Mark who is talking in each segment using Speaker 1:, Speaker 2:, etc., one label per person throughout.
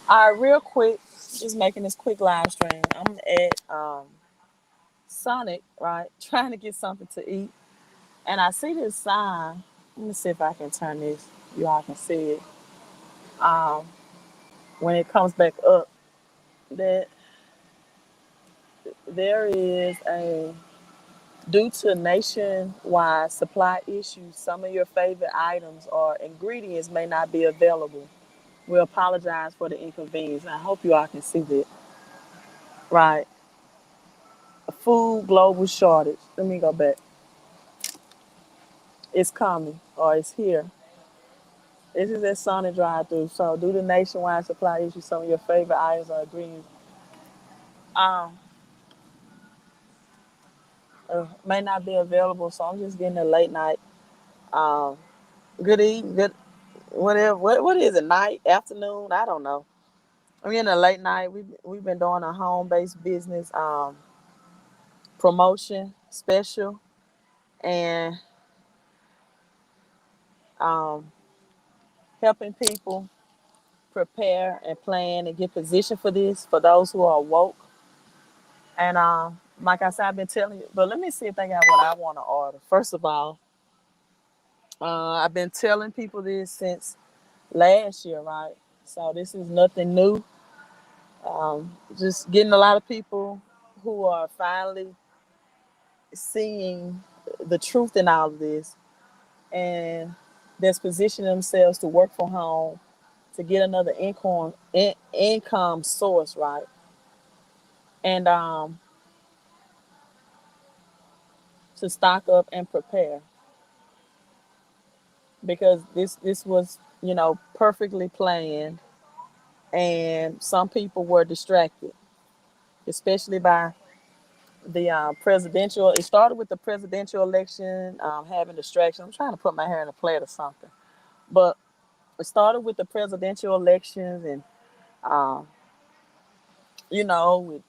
Speaker 1: All right, real quick, just making this quick live stream. I'm at Sonic, right, trying to get something to eat, and I see this sign. Let me see if I can turn this. You all can see it. Um, when it comes back up, that there is a due to nationwide supply issues, some of your favorite items or ingredients may not be available. We apologize for the inconvenience. I hope you all can see that. Right. A food global shortage. Let me go back. It's coming or it's here. This is at Sonic drive through. So due to nationwide supply issues, some of your favorite items or ingredients um, may not be available. So I'm just getting a late night. Um, good evening, good whatever. What is it? Night, afternoon? I don't know. I'm getting a late night. We've been doing a home based business promotion special and um, helping people prepare and plan and get positioned for this for those who are woke. And like I said, I've been telling you, but let me see if they got what I want to order. First of all, I've been telling people this since last year, right? So this is nothing new. Just getting a lot of people who are finally seeing the truth in all of this and that's positioning themselves to work from home to get another income source, right? And to stock up and prepare because this was perfectly planned, and some people were distracted, especially by the presidential. It started with the presidential election, having distractions. I'm trying to put my hair in a plait or something, but it started with the presidential elections and um,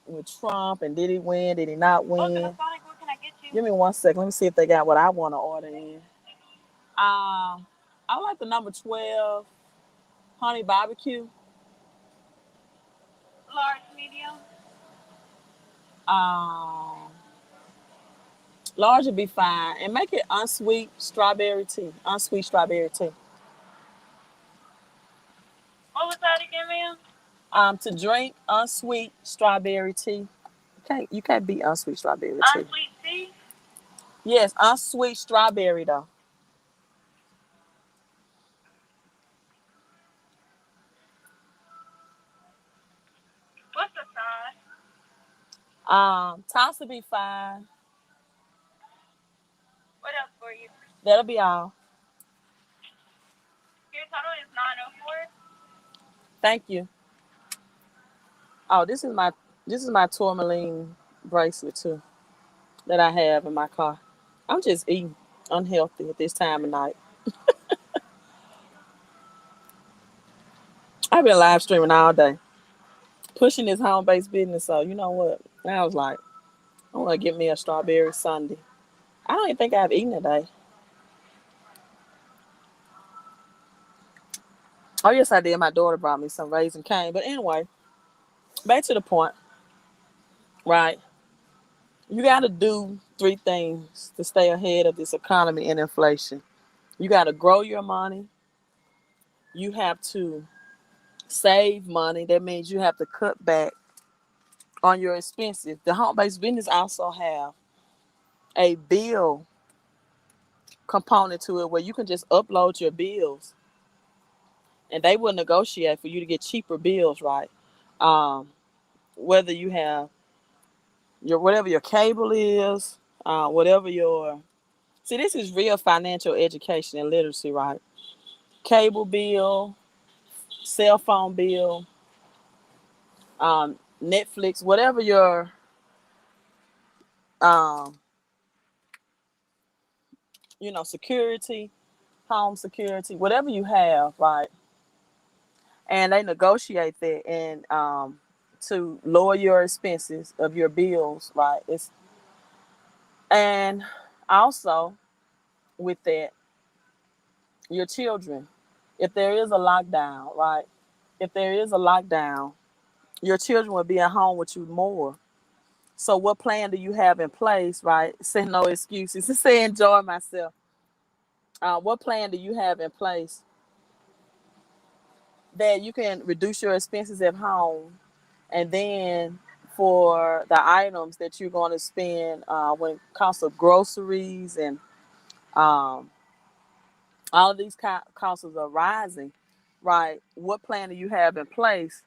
Speaker 1: with Trump and did he win? Did he not win? Welcome to Sonic. What can I get you? Give me 1 second. Let me see if they got what I want to order in. I like the number 12 honey barbecue. Large, medium. Um, Large would be fine, and make it unsweet strawberry tea. Unsweet strawberry tea. What was that again, ma'am? To drink unsweet strawberry tea. You can't beat unsweet strawberry tea. Unsweet tea. Yes, unsweet strawberry though. What's the size? Toss will be fine. What else for you? That'll be all. Your total is 904. Thank you. Oh, this is my tourmaline bracelet too that I have in my car. I'm just eating unhealthy at this time of night. I've been live streaming all day, pushing this home based business. So you know what? I was like, I want to get me a strawberry sundae. I don't even think I've eaten today. Oh yes, I did. My daughter brought me some raisin cane. But anyway, back to the point, right? You got to do three things to stay ahead of this economy and inflation. You got to grow your money. You have to save money. That means you have to cut back on your expenses. The home-based business also have a bill component to it where you can just upload your bills and they will negotiate for you to get cheaper bills, right? Um, Whether you have your whatever your cable is, whatever your see, this is real financial education and literacy, right? Cable bill, cell phone bill, Netflix, whatever your um, security, home security, whatever you have, right? And they negotiate that and to lower your expenses of your bills, right? And also with that, your children, if there is a lockdown, right? if there is a lockdown, your children will be at home with you more. So what plan do you have in place, right? Say no excuses. Say enjoy myself. What plan do you have in place that you can reduce your expenses at home, and then for the items that you're going to spend when it comes to groceries and um, all of these costs are rising, right? What plan do you have in place?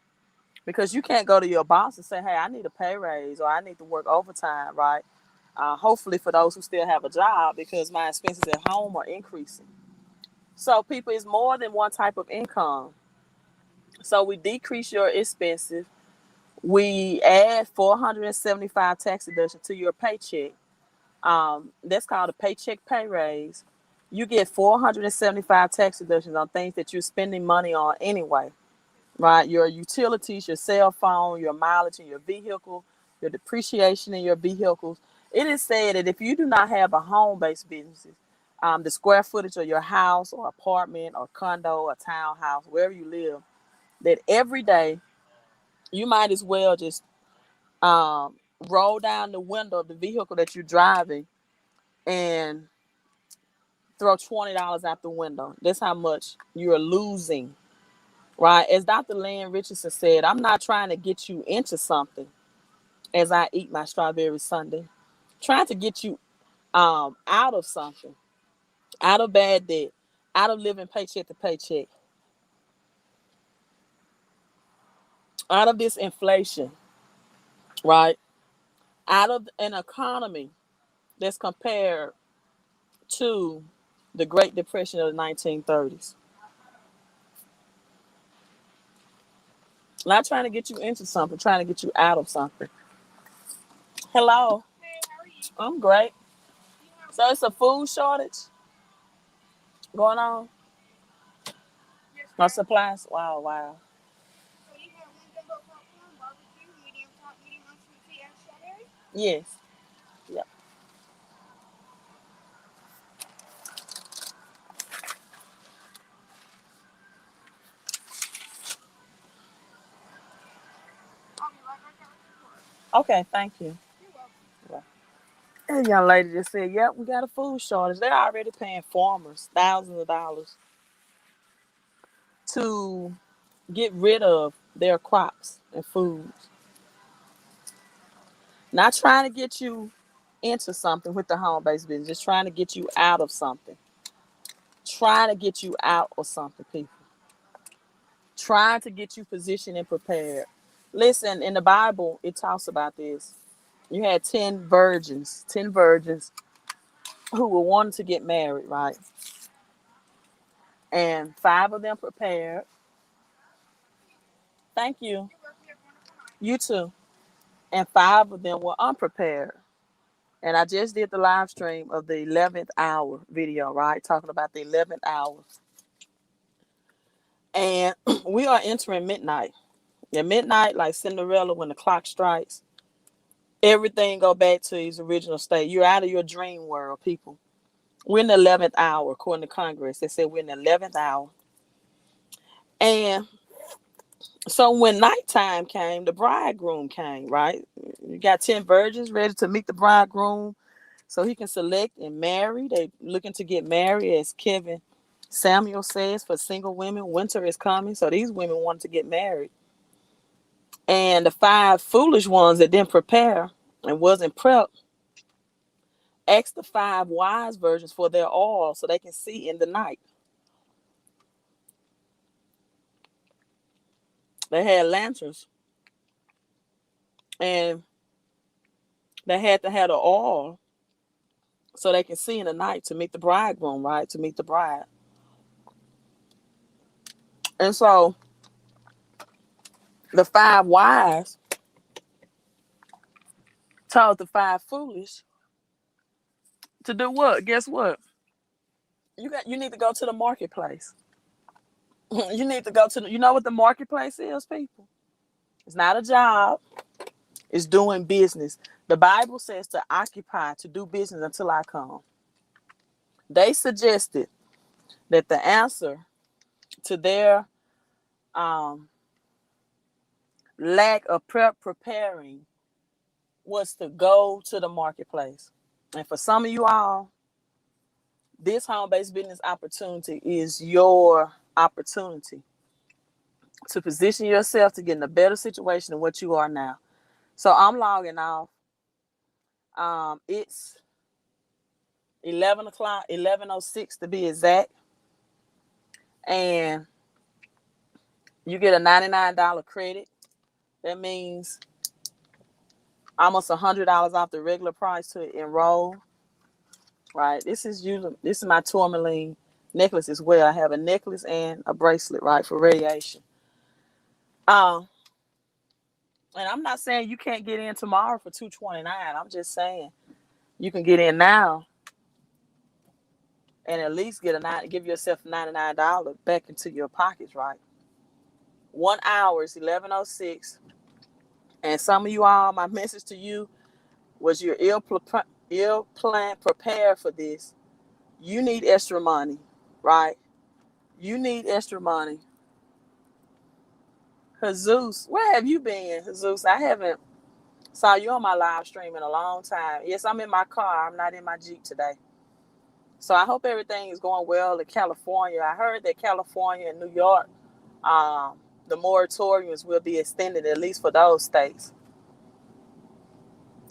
Speaker 1: Because you can't go to your boss and say, hey, I need a pay raise or I need to work overtime, right? Hopefully for those who still have a job, because my expenses at home are increasing. So people, it's more than one type of income. So we decrease your expenses. We add 475 tax deduction to your paycheck. That's called a paycheck pay raise. You get 475 tax deductions on things that you're spending money on anyway, right? Your utilities, your cell phone, your mileage in your vehicle, your depreciation in your vehicles. It is said that if you do not have a home-based business, the square footage of your house or apartment or condo or townhouse, wherever you live, that every day you might as well just um, roll down the window of the vehicle that you're driving and throw $20 out the window. That's how much you're losing, right? As Dr. Lynn Richardson said, I'm not trying to get you into something as I eat my strawberry sundae. Trying to get you out of something, out of bad debt, out of living paycheck to paycheck, out of this inflation, right? Out of an economy that's compared to the Great Depression of the 1930s. Not trying to get you into something, trying to get you out of something. Hello. Hey, how are you? I'm great. So it's a food shortage going on? Yes, no supplies? Wow, wow. So you have one jumbo popcorn, barbecue, medium top, medium unsweet tea, and strawberry? Yes. Yep. I'll be right back out. Okay, thank you. You're welcome. Yeah. That young lady just said, yep, we got a food shortage. They're already paying farmers thousands of dollars to get rid of their crops and foods. Not trying to get you into something with the home-based business, just trying to get you out of something. Trying to get you out of something, people. Trying to get you positioned and prepared. Listen, in the Bible, it talks about this. You had 10 virgins who were wanting to get married, right? And 5 of them prepared. Thank you. You too. And 5 of them were unprepared. And I just did the live stream of the 11th hour video, right? Talking about the 11th hour. And we are entering midnight. At midnight, like Cinderella, when the clock strikes, everything go back to its original state. You're out of your dream world, people. We're in the 11th hour, according to Congress. They said we're in the 11th hour. And so when nighttime came, the bridegroom came, right? You got 10 virgins ready to meet the bridegroom so he can select and marry. They looking to get married, as Kevin Samuel says, for single women. Winter is coming, so these women wanted to get married. And the 5 foolish ones that didn't prepare and wasn't prepped asked the 5 wise virgins for their oil so they can see in the night. They had lanterns, and they had to have the oil so they can see in the night to meet the bridegroom, right? To meet the bride. And so the 5 wise told the 5 foolish to do what? Guess what? You need to go to the marketplace. You need to go to you know what the marketplace is, people? It's not a job. It's doing business. The Bible says to occupy, to do business until I come. They suggested that the answer to their lack of preparing was to go to the marketplace. And for some of you all, this home-based business opportunity is your opportunity to position yourself to get in a better situation than what you are now. So I'm logging off. It's 11 o'clock, 11:06 to be exact. And you get a $99 credit. That means almost $100 off the regular price to enroll. Right. This is my tourmaline necklace as well. I have a necklace and a bracelet, right, for radiation. And I'm not saying you can't get in tomorrow for $229. I'm just saying you can get in now and at least give yourself $99 back into your pockets, right? 1 hour is 11:06. And some of you all, my message to you was you're ill planned, prepared for this. You need extra money, right? You need extra money. Jesus, where have you been, Jesus? I haven't saw you on my live stream in a long time. Yes, I'm in my car. I'm not in my Jeep today. So I hope everything is going well in California. I heard that California and New York, the moratoriums will be extended at least for those states.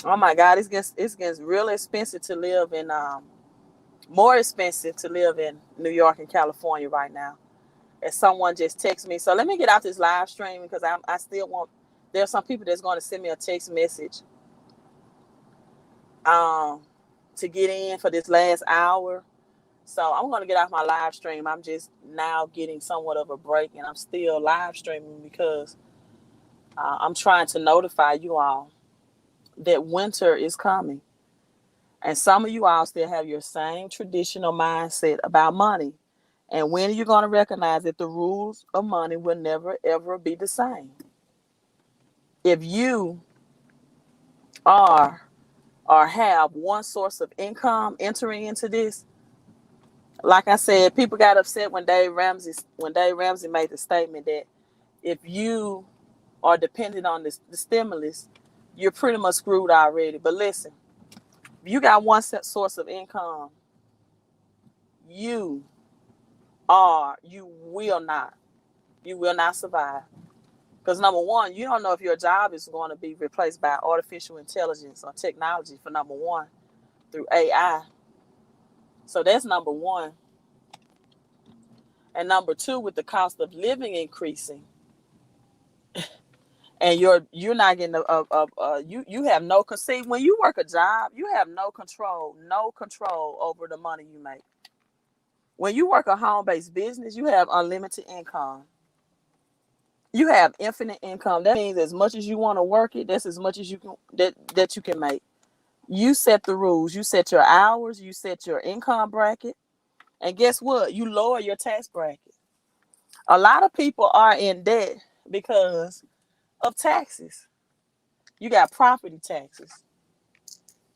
Speaker 1: Oh my God, it's getting real expensive to live in, more expensive to live in New York and California right now. As someone just texted me. So let me get out this live stream because I still want, there's some people that's going to send me a text message to get in for this last hour. So I'm going to get off my live stream. I'm just now getting somewhat of a break and I'm still live streaming because I'm trying to notify you all that winter is coming. And some of you all still have your same traditional mindset about money. And when are you going to recognize that the rules of money will never, ever be the same? If you are or have one source of income entering into this, like I said, people got upset when Dave Ramsey made the statement that if you are dependent on the stimulus, you're pretty much screwed already. But listen, if you got one source of income, you will not survive. Because number one, you don't know if your job is going to be replaced by artificial intelligence or technology, for number one, through AI. So that's number one. And number two, with the cost of living increasing, and you're not getting you have no, see, when you work a job, you have no control over the money you make. When you work a home-based business, you have unlimited income. You have infinite income. That means as much as you want to work it, that's as much as you can that you can make. You set the rules. You set your hours. You set your income bracket. And guess what? You lower your tax bracket. A lot of people are in debt because of taxes. You got property taxes,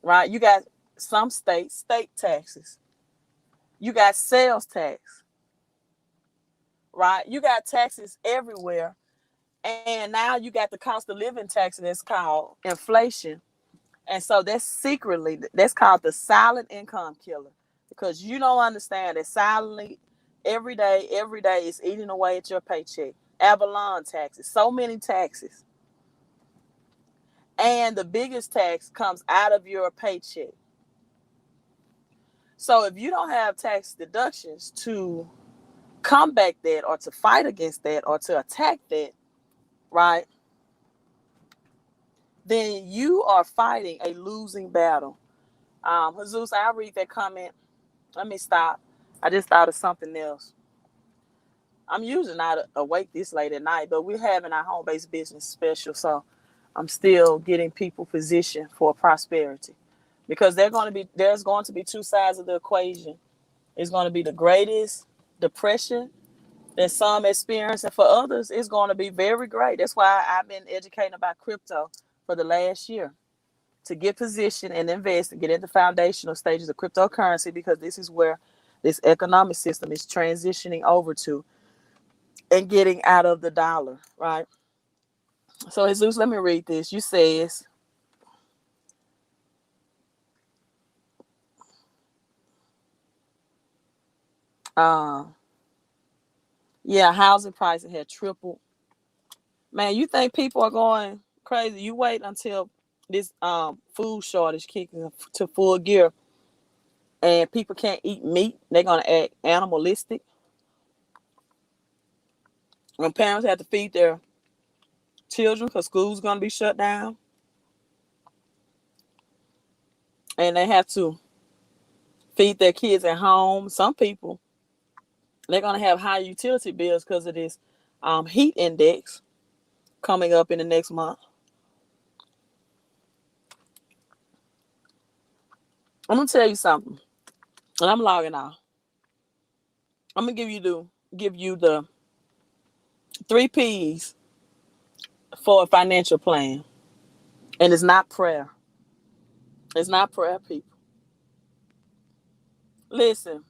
Speaker 1: right? You got some state taxes. You got sales tax, right? You got taxes everywhere. And now you got the cost of living tax that's called inflation. And so that's called the silent income killer, because you don't understand that silently every day is eating away at your paycheck. Avalon taxes, so many taxes. And the biggest tax comes out of your paycheck. So if you don't have tax deductions to combat that or to fight against that or to attack that, right, then you are fighting a losing battle. Jesus, I'll read that comment. Let me stop. I just thought of something else. I'm usually not awake this late at night, but we're having our home-based business special, so I'm still getting people positioned for prosperity, because there's going to be two sides of the equation. It's going to be the greatest depression that some experience, and for others, it's going to be very great. That's why I've been educating about crypto for the last year, to get positioned and invest and get into foundational stages of cryptocurrency, because this is where this economic system is transitioning over to and getting out of the dollar, right? So Jesus, let me read this. You says, uh, yeah, housing prices had tripled. Man, you think people are going crazy? You wait until this food shortage kicks to full gear and people can't eat meat. They're gonna act animalistic. When parents have to feed their children because school's gonna be shut down, and they have to feed their kids at home. Some people they're gonna have high utility bills because of this heat index coming up in the next month. I'm gonna tell you something, and I'm logging off. I'm gonna give you the 3 P's for a financial plan, and it's not prayer. It's not prayer, people. Listen,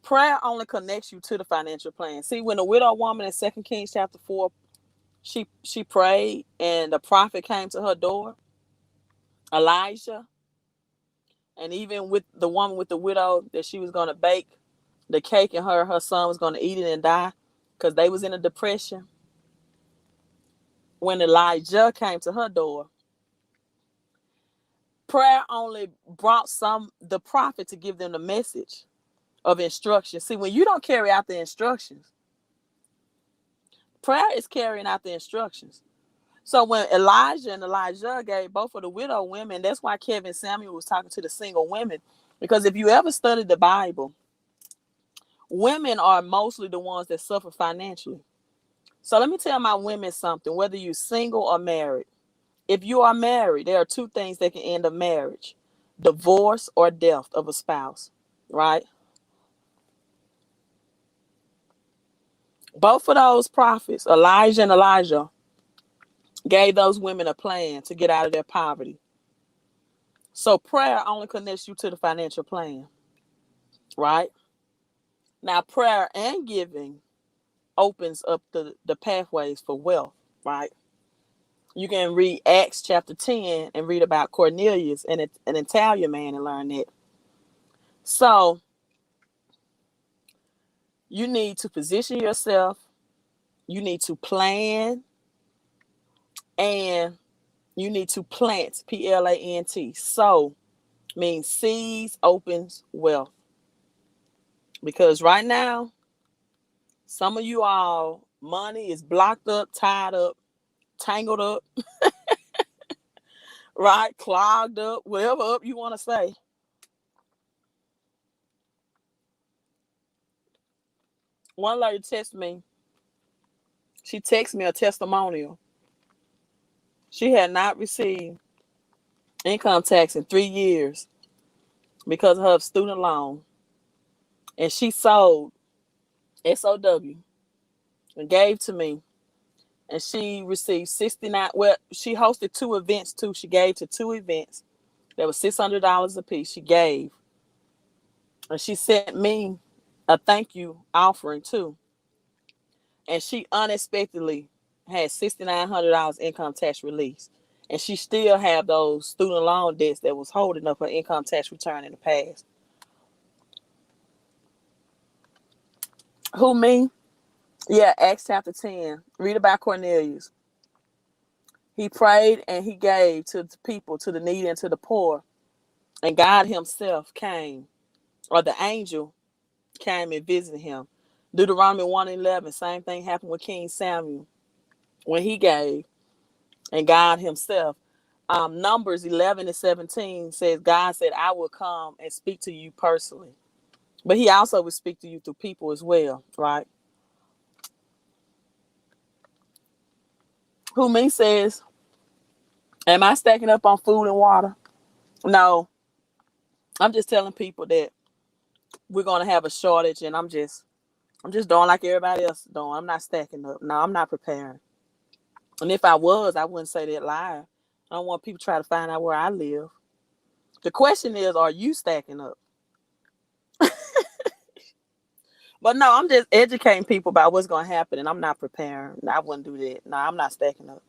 Speaker 1: prayer only connects you to the financial plan. See, when the widow woman in 2 Kings chapter 4, she prayed, and the prophet came to her door, Elijah, and even with the woman with the widow that she was gonna bake the cake, and her son was gonna eat it and die because they was in a depression. When Elijah came to her door, prayer only brought the prophet to give them the message of instruction. See, when you don't carry out the instructions, prayer is carrying out the instructions. So when Elijah and Elijah gave both of the widow women, that's why Kevin Samuel was talking to the single women. Because if you ever studied the Bible, women are mostly the ones that suffer financially. So let me tell my women something, whether you're single or married. If you are married, there are 2 things that can end a marriage: divorce or death of a spouse, right? Both of those prophets, Elijah and Elijah, gave those women a plan to get out of their poverty. So prayer only connects you to the financial plan, right? Now, prayer and giving opens up the pathways for wealth, right? You can read Acts chapter 10 and read about Cornelius and an Italian man and learn that. So you need to position yourself, you need to plan, and you need to plant, Plant. So means seeds opens wealth. Because right now, some of you all money is blocked up, tied up, tangled up, right? Clogged up, whatever up you want to say. One lady texted me. She texted me a testimonial. She had not received income tax in 3 years because of her student loan. And she sold SOW and gave to me. And she received 69. Well, she hosted 2 events too. She gave to 2 events. That was $600 a piece. She gave. And she sent me a thank you offering too. And she unexpectedly had $6,900 income tax release. And she still have those student loan debts that was holding up her income tax return in the past. Who, me? Yeah, Acts chapter 10. Read about Cornelius. He prayed and he gave to the people, to the needy and to the poor. And God himself came, or the angel came and visited him. Deuteronomy 1:11, same thing happened with King Samuel when he gave, and God himself. Numbers 11:17 says, God said, I will come and speak to you personally. But he also will speak to you through people as well, right? Who me says, am I stacking up on food and water? No, I'm just telling people that we're gonna have a shortage, and I'm just doing like everybody else is doing. I'm not stacking up. No, I'm not preparing. And if I was, I wouldn't say that live. I don't want people to try to find out where I live. The question is, are you stacking up? But no, I'm just educating people about what's going to happen, and I'm not preparing. I wouldn't do that. No, I'm not stacking up.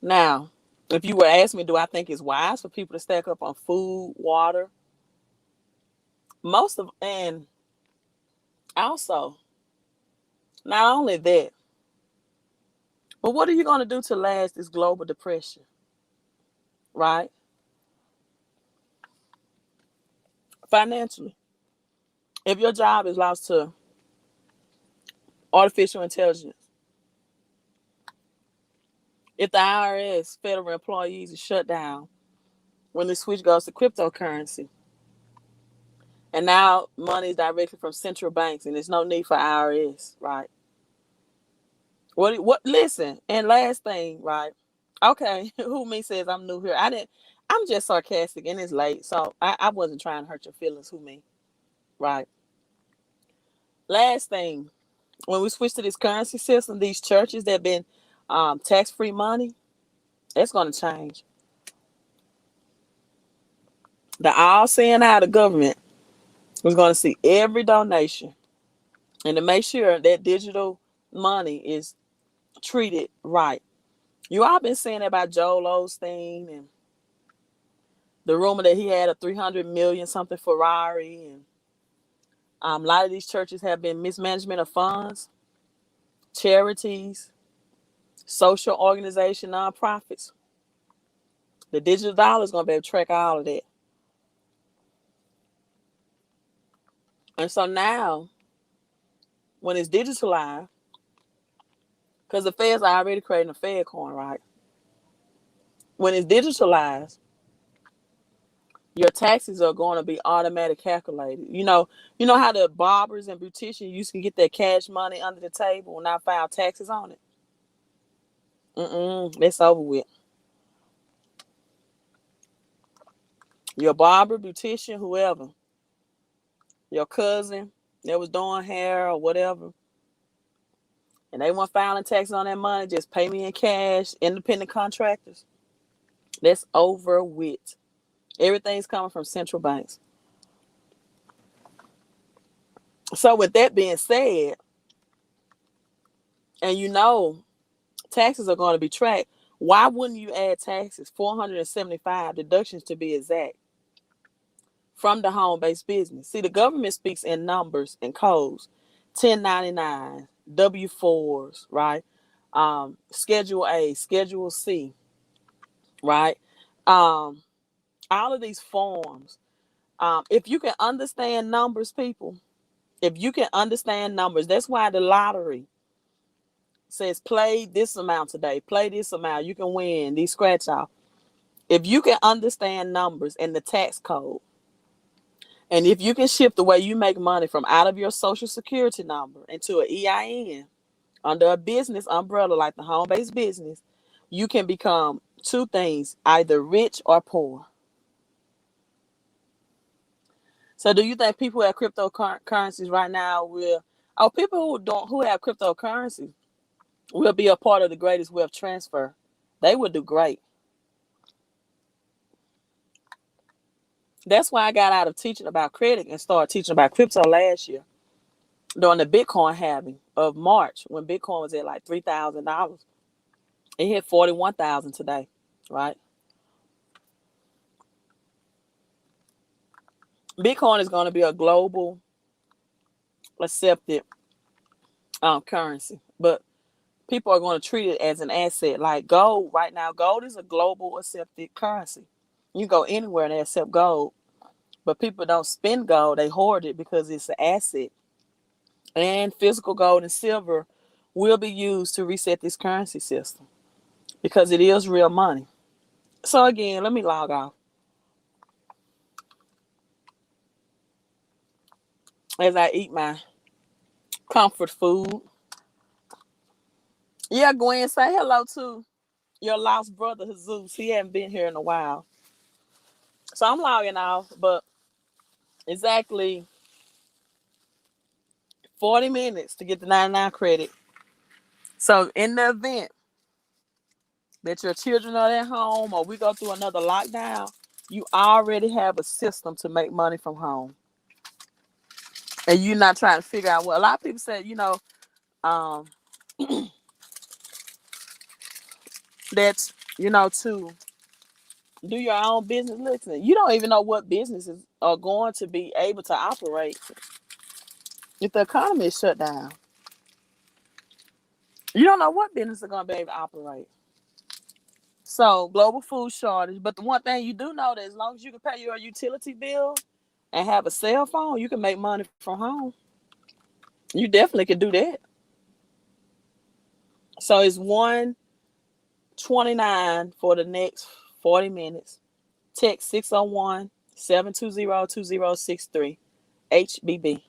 Speaker 1: Now, if you were asking me, do I think it's wise for people to stack up on food, water, most of, and also, not only that, but what are you going to do to last this global depression, right? Financially, if your job is lost to artificial intelligence, if the IRS, federal employees, is shut down when the switch goes to cryptocurrency, and now money is directly from central banks, and there's no need for IRS, right? What? Listen, and last thing, right? Okay, who me says I'm new here. I didn't. I'm just sarcastic, and it's late, so I wasn't trying to hurt your feelings. Who me, right? Last thing, when we switch to this currency system, these churches that been tax free money, it's going to change. The all seeing eye of the government is going to see every donation, and to make sure that digital money is treated right. You all been saying about Joel Osteen and the rumor that he had a 300 million something Ferrari, and a lot of these churches have been mismanagement of funds, charities, social organization, nonprofits. The digital dollar is going to be able to track all of that. And so now, when it's digitalized, because the feds are already creating a Fed coin, right? When it's digitalized, your taxes are going to be automatic calculated. You know how the barbers and beauticians used to get their cash money under the table and not file taxes on it? That's over with. Your barber, beautician, whoever, your cousin that was doing hair or whatever, and they weren't filing taxes on that money, just pay me in cash, independent contractors. That's over with. Everything's coming from central banks. So with that being said, and taxes are going to be tracked, why wouldn't you add taxes, 475 deductions to be exact, from the home-based business? See, the government speaks in numbers and codes, 1099, W-4s, right? Schedule A, Schedule C, right? Um, all of these forms. If you can understand numbers, people, if you can understand numbers, that's why the lottery says play this amount today, play this amount, you can win these scratch off. If you can understand numbers and the tax code, and if you can shift the way you make money from out of your social security number into an EIN under a business umbrella like the home-based business, you can become two things, either rich or poor. So do you think people who have cryptocurrencies right now people who have cryptocurrencies will be a part of the greatest wealth transfer? They would do great. That's why I got out of teaching about credit and started teaching about crypto last year during the Bitcoin halving of March, when Bitcoin was at like $3,000. It hit 41,000 today, right? Bitcoin is going to be a global accepted currency, but people are going to treat it as an asset. Like gold right now, gold is a global accepted currency. You go anywhere and they accept gold, but people don't spend gold; they hoard it because it's an asset. And physical gold and silver will be used to reset this currency system because it is real money. So again, let me log off as I eat my comfort food. Yeah, Gwen, say hello to your lost brother Jesus. He hadn't been here in a while. So I'm logging off, but exactly 40 minutes to get the 99 credit. So in the event that your children are at home or we go through another lockdown, You already have a system to make money from home. And you're not trying to figure out what a lot of people say, um, that, to do your own business. Listen, you don't even know what businesses are going to be able to operate if the economy is shut down. You don't know what business are going to be able to operate. So, global food shortage. But the one thing you do know that as long as you can pay your utility bill and have a cell phone, you can make money from home. You definitely can do that. So it's 129 for the next 40 minutes. Text 601-720-2063. HBB.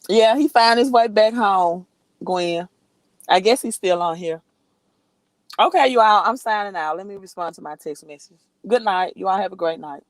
Speaker 1: Yeah, he found his way back home, Gwen. I guess he's still on here. Okay, you all. I'm signing out. Let me respond to my text message. Good night. You all have a great night.